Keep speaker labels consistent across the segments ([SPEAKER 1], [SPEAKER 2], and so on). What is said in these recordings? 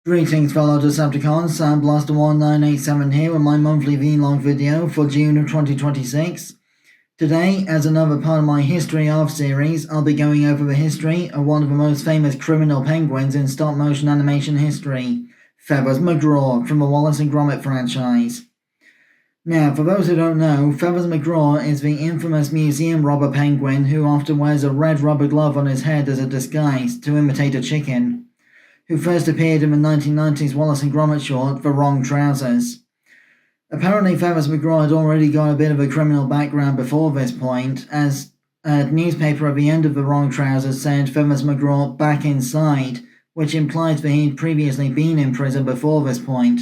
[SPEAKER 1] Greetings fellow Decepticons, SoundBlaster1987 here with my monthly vlog video for June of 2026. Today, as another part of my History Of series, I'll be going over the history of one of the most famous criminal penguins in stop-motion animation history, Feathers McGraw from the Wallace and Gromit franchise. Now, for those who don't know, Feathers McGraw is the infamous museum robber penguin who often wears a red rubber glove on his head as a disguise to imitate a chicken, who first appeared in the 1990s Wallace and Gromit short, The Wrong Trousers. Apparently Feathers McGraw had already got a bit of a criminal background before this point, as a newspaper at the end of The Wrong Trousers said Feathers McGraw back inside, which implies that he'd previously been in prison before this point.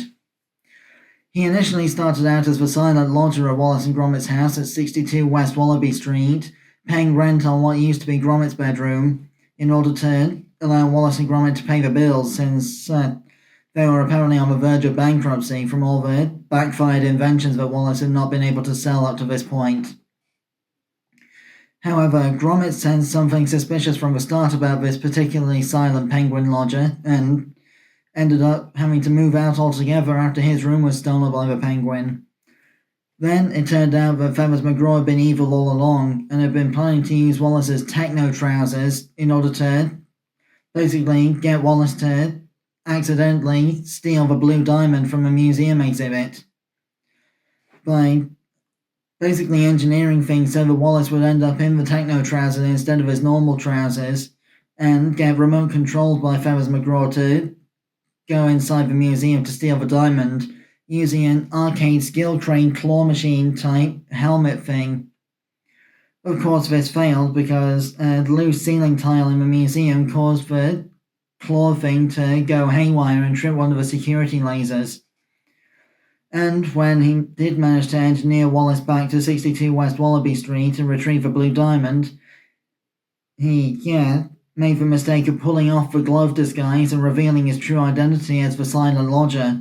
[SPEAKER 1] He initially started out as the silent lodger at Wallace and Gromit's house at 62 West Wallaby Street, paying rent on what used to be Gromit's bedroom, in order to allow Wallace and Gromit to pay the bills, since they were apparently on the verge of bankruptcy from all the backfired inventions that Wallace had not been able to sell up to this point. However, Gromit sensed something suspicious from the start about this particularly silent penguin lodger, and ended up having to move out altogether after his room was stolen by the penguin. Then it turned out that Feathers McGraw had been evil all along, and had been planning to use Wallace's Techno trousers in order to basically get Wallace to accidentally steal the blue diamond from a museum exhibit, by basically engineering things so that Wallace would end up in the Techno trousers instead of his normal trousers, and get remote controlled by Feathers McGraw to go inside the museum to steal the diamond, using an arcade skill crane claw machine type helmet thing. Of course, this failed because a loose ceiling tile in the museum caused the claw thing to go haywire and trip one of the security lasers. And when he did manage to engineer Wallace back to 62 West Wallaby Street and retrieve the blue diamond, he, made the mistake of pulling off the glove disguise and revealing his true identity as the silent lodger.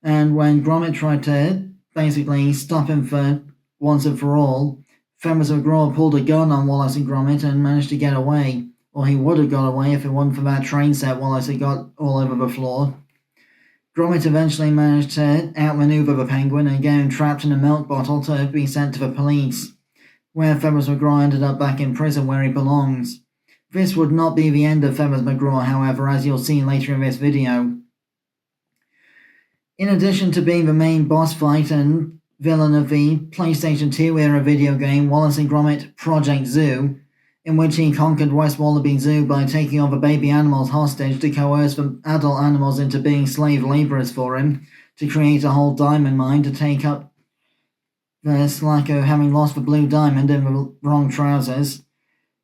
[SPEAKER 1] And when Gromit tried to basically stop him for once and for all, Feathers McGraw pulled a gun on Wallace and Gromit and managed to get away. Or he would have got away if it wasn't for that train set Wallace had got all over the floor. Gromit eventually managed to outmaneuver the penguin and get him trapped in a milk bottle to be sent to the police, where Feathers McGraw ended up back in prison where he belongs. This would not be the end of Feathers McGraw, however, as you'll see later in this video. In addition to being the main boss fight and villain of the PlayStation 2 era video game Wallace and Gromit Project Zoo, in which he conquered West Wallaby Zoo by taking all the baby animals hostage to coerce the adult animals into being slave labourers for him, to create a whole diamond mine to take up the slack of having lost the blue diamond in the wrong trousers.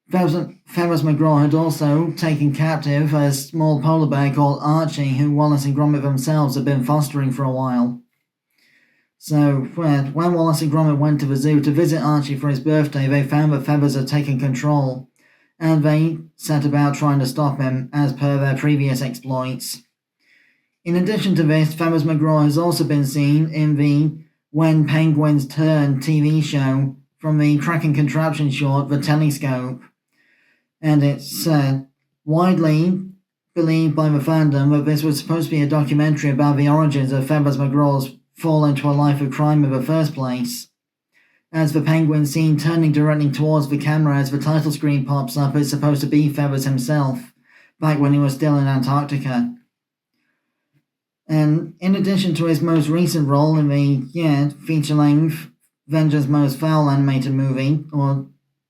[SPEAKER 1] Feathers McGraw had also taken captive a small polar bear called Archie, who Wallace and Gromit themselves had been fostering for a while. So, when Wallace and Gromit went to the zoo to visit Archie for his birthday, they found that Feathers had taken control, and they set about trying to stop him, as per their previous exploits. In addition to this, Feathers McGraw has also been seen in the When Penguins Turn TV show from the Kraken Contraption short, The Telescope. And it's widely believed by the fandom that this was supposed to be a documentary about the origins of Feathers McGraw's fall into a life of crime in the first place, as the penguin seen turning directly towards the camera as the title screen pops up is supposed to be Feathers himself, back when he was still in Antarctica. And in addition to his most recent role in the feature-length Avengers Most Fowl animated movie, or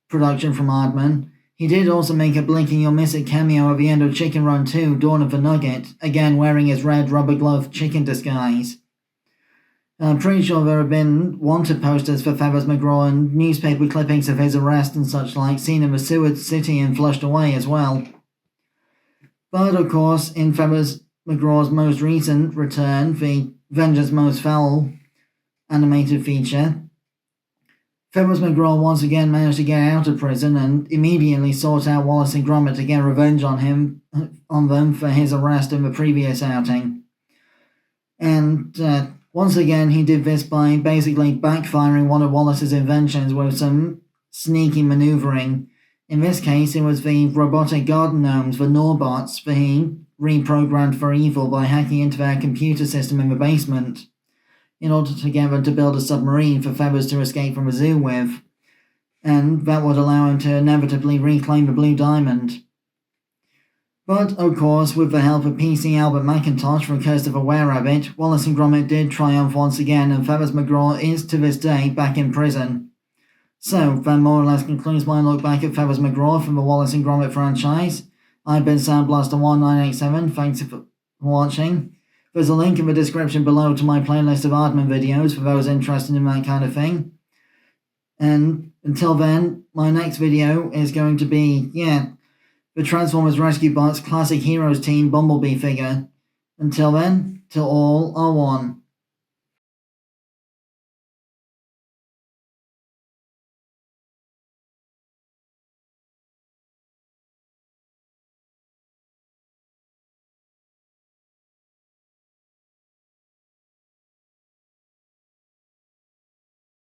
[SPEAKER 1] production from Aardman, he did also make a blink and you'll miss it cameo at the end of Chicken Run 2, Dawn of the Nugget, again wearing his red rubber glove chicken disguise. I'm pretty sure there have been wanted posters for Feathers McGraw and newspaper clippings of his arrest and such like seen in the Seward City and flushed away as well. But of course, in Feathers McGraw's most recent return, the Avengers Most Fowl animated feature, Feathers McGraw once again managed to get out of prison and immediately sought out Wallace and Gromit to get revenge on them for his arrest in the previous outing. And once again, he did this by basically backfiring one of Wallace's inventions with some sneaky maneuvering, In this case, it was the robotic garden gnomes, the Norbots, being reprogrammed for evil by hacking into their computer system in the basement in order to get them to build a submarine for Feathers to escape from the zoo with, and that would allow him to inevitably reclaim the Blue Diamond. But, of course, with the help of PC Albert Macintosh from Christopher Were-Rabbit, Wallace and Gromit did triumph once again, and Feathers McGraw is, to this day, back in prison. So, that more or less concludes my look back at Feathers McGraw from the Wallace and Gromit franchise. I've been SoundBlaster1987, thanks for watching. There's a link in the description below to my playlist of Aardman videos for those interested in that kind of thing. And until then, my next video is going to be, the Transformers Rescue Bots Classic Heroes Team Bumblebee figure. Until then, till all are one.